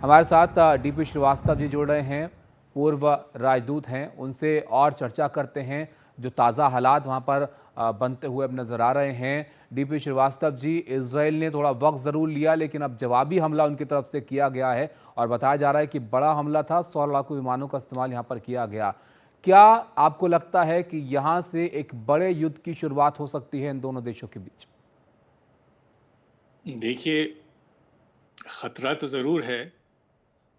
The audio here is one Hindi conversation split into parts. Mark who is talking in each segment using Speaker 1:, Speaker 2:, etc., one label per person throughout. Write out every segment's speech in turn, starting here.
Speaker 1: हमारे साथ डीपी श्रीवास्तव जी जुड़ रहे हैं, पूर्व राजदूत हैं। उनसे और चर्चा करते हैं जो ताज़ा हालात वहाँ पर बनते हुए अब नज़र आ रहे हैं। डीपी श्रीवास्तव जी, इजराइल ने थोड़ा वक्त ज़रूर लिया लेकिन अब जवाबी हमला उनकी तरफ से किया गया है और बताया जा रहा है कि बड़ा हमला था, 100 लड़ाकू विमानों का इस्तेमाल यहाँ पर किया गया। क्या आपको लगता है कि यहाँ से एक बड़े युद्ध की शुरुआत हो सकती है इन दोनों देशों के बीच?
Speaker 2: देखिए, खतरा तो ज़रूर है,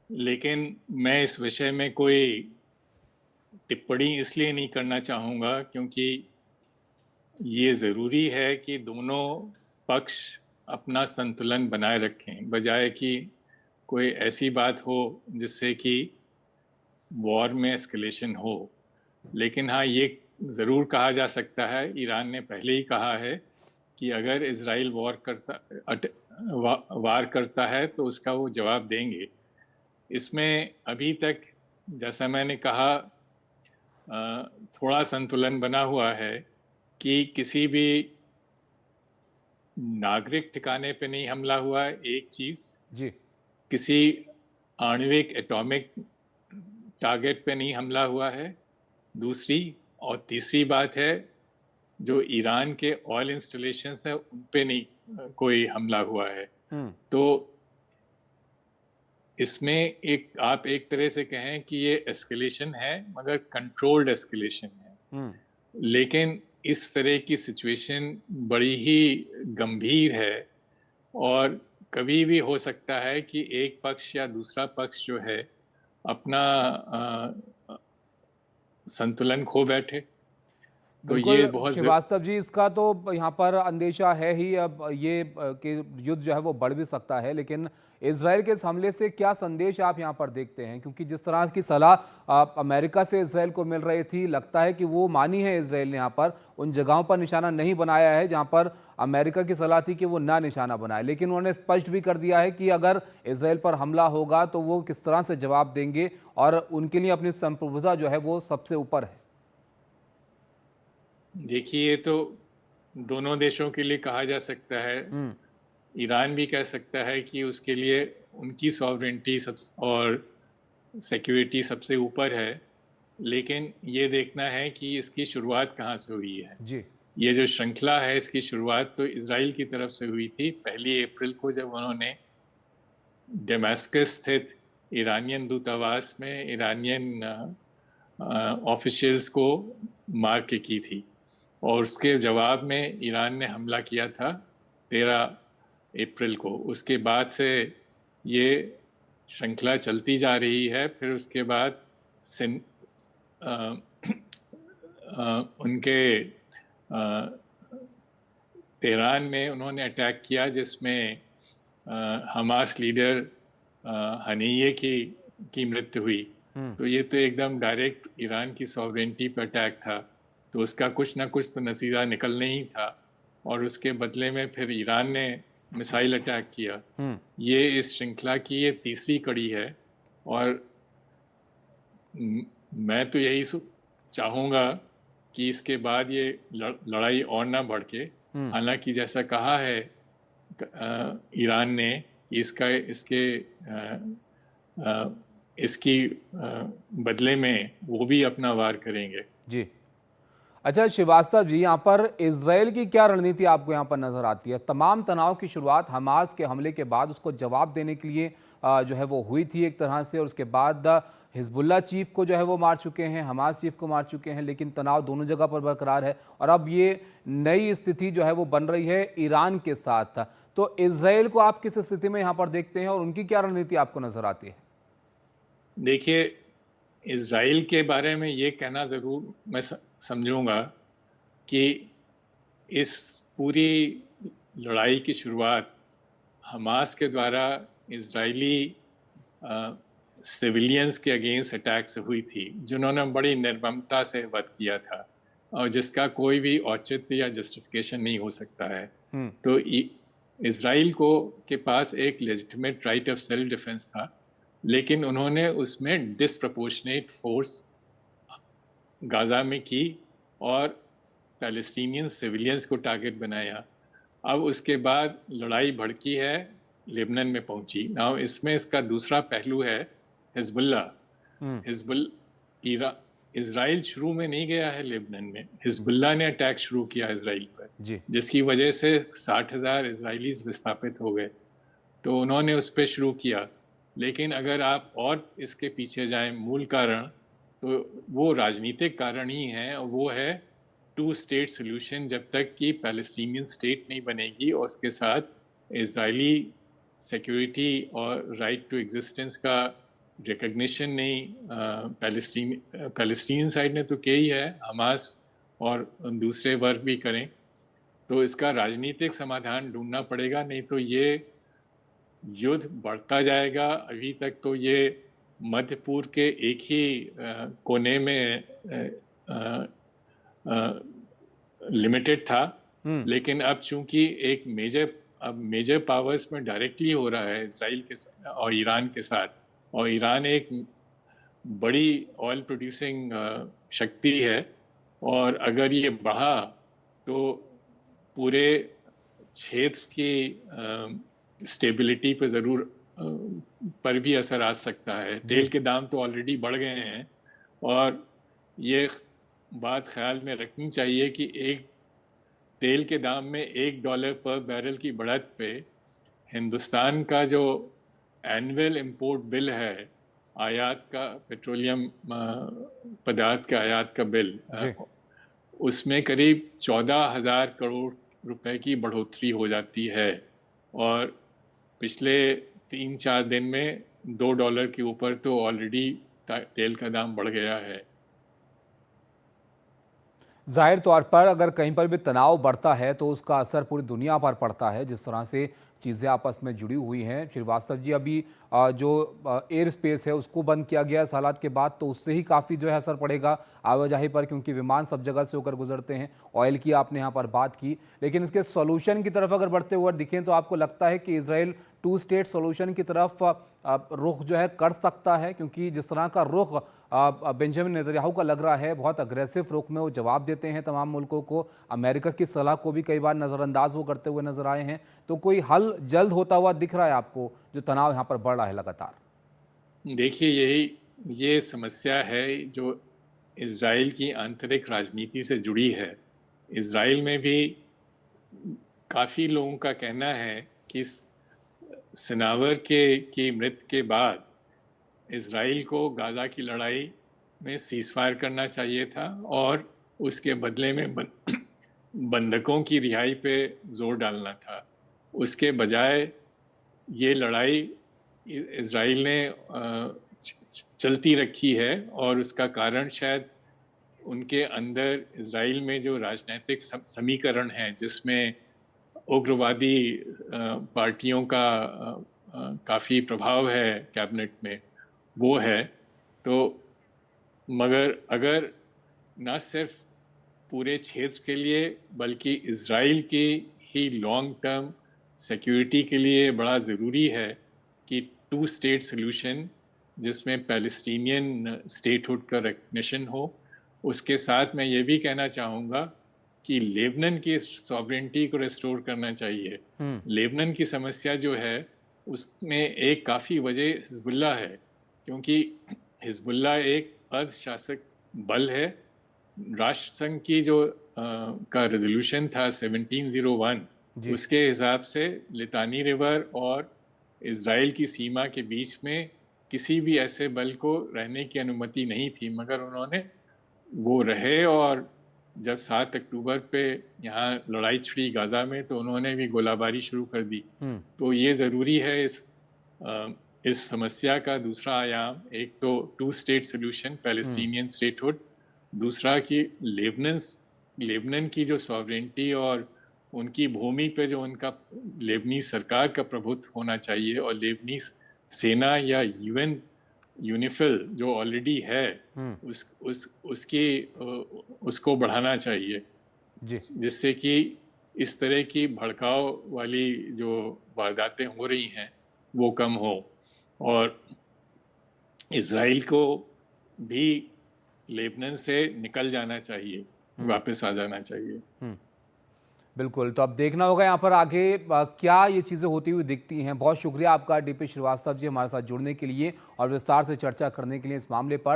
Speaker 2: लेकिन मैं इस विषय में कोई टिप्पणी इसलिए नहीं करना चाहूँगा क्योंकि ये ज़रूरी है कि दोनों पक्ष अपना संतुलन बनाए रखें, बजाय कि कोई ऐसी बात हो जिससे कि वॉर में एस्केलेशन हो। लेकिन हाँ, ये ज़रूर कहा जा सकता है, ईरान ने पहले ही कहा है कि अगर इज़राइल वार करता है तो उसका वो जवाब देंगे। इसमें अभी तक, जैसा मैंने कहा, थोड़ा संतुलन बना हुआ है कि किसी भी नागरिक ठिकाने पे नहीं हमला हुआ है, एक चीज़।
Speaker 1: जी।
Speaker 2: किसी आणविक एटॉमिक टारगेट पे नहीं हमला हुआ है, दूसरी। और तीसरी बात है, जो ईरान के ऑयल इंस्टॉलेशंस हैं उन पे नहीं कोई हमला हुआ है। तो इसमें आप एक तरह से कहें कि ये एस्केलेशन है, मगर कंट्रोल्ड एस्केलेशन है। लेकिन इस तरह की सिचुएशन बड़ी ही गंभीर है और कभी भी हो सकता है कि एक पक्ष या दूसरा पक्ष जो है अपना संतुलन खो बैठे। तो ये
Speaker 1: बिल्कुल
Speaker 2: बहुत
Speaker 1: श्रीवास्तव जी, इसका तो यहाँ पर अंदेशा है ही अब ये कि युद्ध जो है वो बढ़ भी सकता है, लेकिन इजराइल के इस हमले से क्या संदेश आप यहाँ पर देखते हैं? क्योंकि जिस तरह की सलाह अमेरिका से इजराइल को मिल रही थी, लगता है कि वो मानी है इजराइल ने यहाँ पर उन जगहों पर निशाना नहीं बनाया है जहाँ पर अमेरिका की सलाह थी कि वो ना निशाना बनाए। लेकिन उन्होंने स्पष्ट भी कर दिया है कि अगर इजराइल पर हमला होगा तो वो किस तरह से जवाब देंगे और उनके लिए अपनी संप्रभुता जो है वो सबसे ऊपर है।
Speaker 2: देखिए, ये तो दोनों देशों के लिए कहा जा सकता है। ईरान भी कह सकता है कि उसके लिए उनकी सॉवरेंटी सब और सिक्योरिटी सबसे ऊपर है, लेकिन ये देखना है कि इसकी शुरुआत कहाँ से हुई है।
Speaker 1: जी।
Speaker 2: ये जो श्रृंखला है, इसकी शुरुआत तो इजराइल की तरफ से हुई थी 1 अप्रैल को, जब उन्होंने डेमास्कस स्थित ईरानियन दूतावास में ईरानियन ऑफिशियल्स को मार के की थी। और उसके जवाब में ईरान ने हमला किया था 13 अप्रैल को। उसके बाद से ये श्रृंखला चलती जा रही है। फिर उसके बाद उनके तेहरान में उन्होंने अटैक किया, जिसमें हमास लीडर हनीये की मृत्यु हुई। तो ये तो एकदम डायरेक्ट ईरान की सॉवरेंटी पर अटैक था, तो उसका कुछ ना कुछ तो नतीजा निकलना ही था। और उसके बदले में फिर ईरान ने मिसाइल अटैक किया। ये इस श्रृंखला की ये तीसरी कड़ी है। और मैं तो यही चाहूँगा कि इसके बाद ये लड़ाई और ना बढ़ के, हालांकि जैसा कहा है ईरान ने, इसकी बदले में वो भी अपना वार करेंगे।
Speaker 1: जी। अच्छा श्रीवास्तव जी, यहाँ पर इजराइल की क्या रणनीति आपको यहाँ पर नजर आती है? तमाम तनाव की शुरुआत हमास के हमले के बाद उसको जवाब देने के लिए जो है वो हुई थी एक तरह से, और उसके बाद हिजबुल्ला चीफ को जो है वो मार चुके हैं, हमास चीफ को मार चुके हैं, लेकिन तनाव दोनों जगह पर बरकरार है। और अब ये नई स्थिति जो है वो बन रही है ईरान के साथ। तो इजराइल को आप किस स्थिति में यहाँ पर देखते हैं और उनकी क्या रणनीति आपको नजर आती है?
Speaker 2: देखिए, इजराइल के बारे में ये कहना ज़रूर मैं समझूंगा कि इस पूरी लड़ाई की शुरुआत हमास के द्वारा इजरायली सिविलियंस के अगेंस्ट अटैक से हुई थी, जिन्होंने बड़ी निर्ममता से वध किया था और जिसका कोई भी औचित्य या जस्टिफिकेशन नहीं हो सकता है। तो इजराइल को के पास एक legitimate right of self defence था, लेकिन उन्होंने उसमें डिसप्रपोर्शनेट फोर्स गाजा में की और पैलेस्टीनियन सिविलियंस को टारगेट बनाया। अब उसके बाद लड़ाई भड़की है लेबनान में पहुंची। नाउ इसमें इसका दूसरा पहलू है हिजबुल्ला। हिजबुल इरा इजराइल शुरू में नहीं गया है लेबनान में, हिजबुल्ला ने अटैक शुरू किया इजराइल पर,
Speaker 1: जी।
Speaker 2: जिसकी वजह से 60,000 इजरायलीज विस्थापित हो गए। तो उन्होंने उस पर शुरू किया। लेकिन अगर आप और इसके पीछे जाएं मूल कारण, तो वो राजनीतिक कारण ही है, और वो है टू स्टेट सोल्यूशन। जब तक कि पैलेस्टीनियन स्टेट नहीं बनेगी और उसके साथ इजरायली सिक्योरिटी और राइट टू एग्जिस्टेंस का रिकग्निशन नहीं, पैलेस्टीनियन साइड ने तो किया ही है, हमास और दूसरे वर्ग भी करें, तो इसका राजनीतिक समाधान ढूंढना पड़ेगा, नहीं तो ये युद्ध बढ़ता जाएगा। अभी तक तो ये मध्य पूर्व के एक ही कोने में लिमिटेड था, लेकिन अब चूंकि एक मेजर पावर्स में डायरेक्टली हो रहा है इजराइल के और ईरान के साथ, और ईरान एक बड़ी ऑयल प्रोड्यूसिंग शक्ति है, और अगर ये बढ़ा तो पूरे क्षेत्र की स्टेबिलिटी पे ज़रूर पर भी असर आ सकता है। तेल के दाम तो ऑलरेडी बढ़ गए हैं, और ये बात ख्याल में रखनी चाहिए कि एक तेल के दाम में $1 पर बैरल की बढ़त पे हिंदुस्तान का जो एनुअल इंपोर्ट बिल है, आयात का, पेट्रोलियम पदार्थ का आयात का बिल, उसमें करीब 14,000 करोड़ रुपए की बढ़ोतरी हो जाती है, और पिछले 3-4 दिन में $2 के ऊपर तो ऑलरेडी तेल का दाम बढ़ गया है।
Speaker 1: जाहिर तौर पर अगर कहीं पर भी तनाव बढ़ता है तो उसका असर पूरी दुनिया पर पड़ता है, जिस तरह से चीज़ें आपस में जुड़ी हुई हैं। श्रीवास्तव जी, अभी जो एयर स्पेस है उसको बंद किया गया इस हालात के बाद, तो उससे ही काफ़ी जो है असर पड़ेगा आवाजाही पर, क्योंकि विमान सब जगह से होकर गुजरते हैं। ऑयल की आपने यहाँ पर बात की, लेकिन इसके सॉल्यूशन की तरफ अगर बढ़ते हुए दिखें तो आपको लगता है कि इजराइल टू स्टेट सॉल्यूशन की तरफ रुख जो है कर सकता है? क्योंकि जिस तरह का रुख बेंजामिन नेतन्याहू का लग रहा है, बहुत अग्रेसिव रुख में वो जवाब देते हैं तमाम मुल्कों को, अमेरिका की सलाह को भी कई बार नज़रअंदाज वो करते हुए नजर आए हैं। तो कोई हल जल्द होता हुआ दिख रहा है आपको, जो तनाव यहाँ पर बढ़ रहा है लगातार?
Speaker 2: देखिए, ये समस्या है जो इजराइल की आंतरिक राजनीति से जुड़ी है। इजराइल में भी काफ़ी लोगों का कहना है कि सनावर की मृत्यु के बाद इजराइल को गाज़ा की लड़ाई में सीज़फायर करना चाहिए था, और उसके बदले में बंधकों की रिहाई पे जोर डालना था। उसके बजाय ये लड़ाई इजराइल ने चलती रखी है, और उसका कारण शायद उनके अंदर इजराइल में जो राजनीतिक समीकरण है, जिसमें उग्रवादी पार्टियों का काफ़ी प्रभाव है कैबिनेट में, वो है। तो मगर अगर न सिर्फ पूरे क्षेत्र के लिए बल्कि इजराइल की ही लॉन्ग टर्म सिक्योरिटी के लिए बड़ा ज़रूरी है कि टू स्टेट सोल्यूशन, जिसमें पैलेस्टीनियन स्टेटहुड का रिकग्निशन हो। उसके साथ मैं ये भी कहना चाहूँगा कि लेबनान की सॉवरेनिटी को रिस्टोर करना चाहिए। लेबनान की समस्या जो है उसमें एक काफ़ी वजह हिजबुल्ला है, क्योंकि हिजबुल्ला एक अर्धशासक बल है। राष्ट्र संघ की जो का रेजोल्यूशन था 1701, उसके हिसाब से लितानी रिवर और इजराइल की सीमा के बीच में किसी भी ऐसे बल को रहने की अनुमति नहीं थी, मगर उन्होंने वो रहे, और जब 7 अक्टूबर पे यहाँ लड़ाई छिड़ी गाज़ा में, तो उन्होंने भी गोलाबारी शुरू कर दी। तो ये ज़रूरी है इस समस्या का दूसरा आयाम, एक तो two state solution, Palestinian statehood, दूसरा कि लेबनान की जो सॉवरेनिटी और उनकी भूमि पे जो उनका लेबनी सरकार का प्रभुत्व होना चाहिए, और लेबनी सेना या यूएन यूनिफिल जो ऑलरेडी है उसको बढ़ाना चाहिए, जिससे कि इस तरह की भड़काव वाली जो वारदातें हो रही हैं वो कम हो, और इजराइल को भी लेबनान से निकल जाना चाहिए, वापस आ जाना चाहिए।
Speaker 1: बिल्कुल, तो अब देखना होगा यहाँ पर आगे क्या ये चीज़ें होती हुई दिखती हैं। बहुत शुक्रिया आपका डीपी श्रीवास्तव जी हमारे साथ जुड़ने के लिए और विस्तार से चर्चा करने के लिए इस मामले पर।